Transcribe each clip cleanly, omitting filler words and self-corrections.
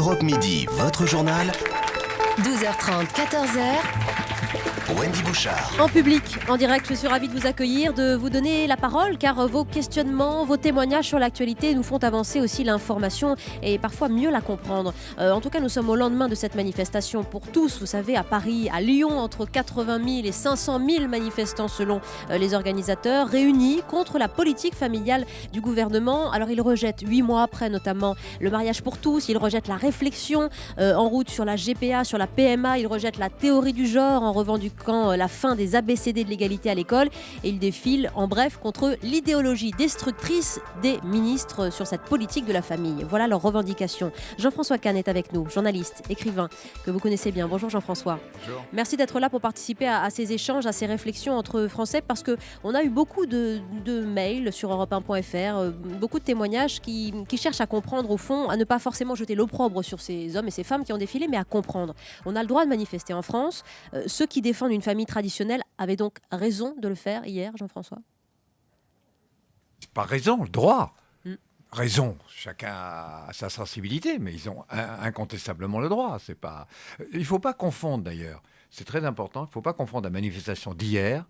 Europe Midi, votre journal, 12h30, 14h. Wendy Bouchard. En public, en direct, je suis ravie de vous accueillir, de vous donner la parole, car vos questionnements, vos témoignages sur l'actualité nous font avancer aussi l'information et parfois mieux la comprendre. En tout cas, nous sommes au lendemain de cette manifestation pour tous. Vous savez, à Paris, à Lyon, entre 80 000 et 500 000 manifestants selon les organisateurs, réunis contre la politique familiale du gouvernement. Alors, ils rejettent, 8 mois après notamment, le mariage pour tous. Ils rejettent la réflexion en route sur la GPA, sur la PMA. Ils rejettent la théorie du genre en revendiquant la fin des ABCD de l'égalité à l'école, et il défile en bref contre l'idéologie destructrice des ministres sur cette politique de la famille. Voilà leurs revendications. Jean-François Kahn est avec nous, journaliste, écrivain que vous connaissez bien. Bonjour Jean-François. Bonjour. Merci d'être là pour participer à ces échanges, à ces réflexions entre Français, parce qu'on a eu beaucoup de mails sur europe1.fr, beaucoup de témoignages qui cherchent à comprendre au fond, à ne pas forcément jeter l'opprobre sur ces hommes et ces femmes qui ont défilé, mais à comprendre. On a le droit de manifester en France. Ceux qui défendent une famille traditionnelle avaient donc raison de le faire hier, Jean-François? Pas raison, le droit. Raison, chacun a sa sensibilité, mais ils ont incontestablement le droit. C'est pas... Il ne faut pas confondre d'ailleurs, c'est très important, il ne faut pas confondre la manifestation d'hier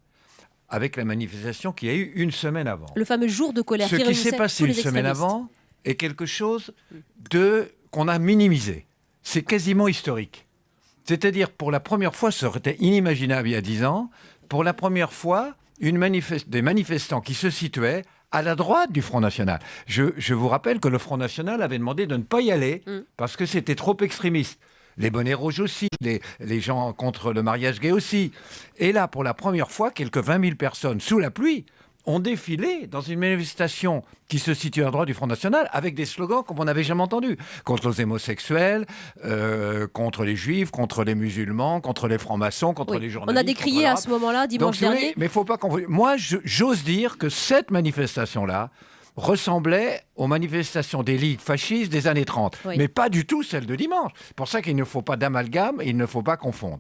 avec la manifestation qu'il y a eu une semaine avant. Le fameux jour de colère. Ce qui s'est passé une semaine avant est quelque chose qu'on a minimisé. C'est quasiment historique. C'est-à-dire, pour la première fois, ça aurait été inimaginable il y a 10 ans, pour la première fois, des manifestants qui se situaient à la droite du Front National. Je vous rappelle que le Front National avait demandé de ne pas y aller parce que c'était trop extrémiste. Les bonnets rouges aussi, les gens contre le mariage gay aussi. Et là, pour la première fois, quelques 20 000 personnes sous la pluie ont défilé dans une manifestation qui se situe à droite du Front National avec des slogans comme on n'avait jamais entendu. Contre les homosexuels, contre les juifs, contre les musulmans, contre les francs-maçons, contre les journalistes. On a décrié à ce moment-là, dimanche dernier. Mais il ne faut pas qu'on... Moi, j'ose dire que cette manifestation-là ressemblait aux manifestations des ligues fascistes des années 30. Mais pas du tout celle de dimanche. C'est pour ça qu'il ne faut pas d'amalgame et il ne faut pas confondre.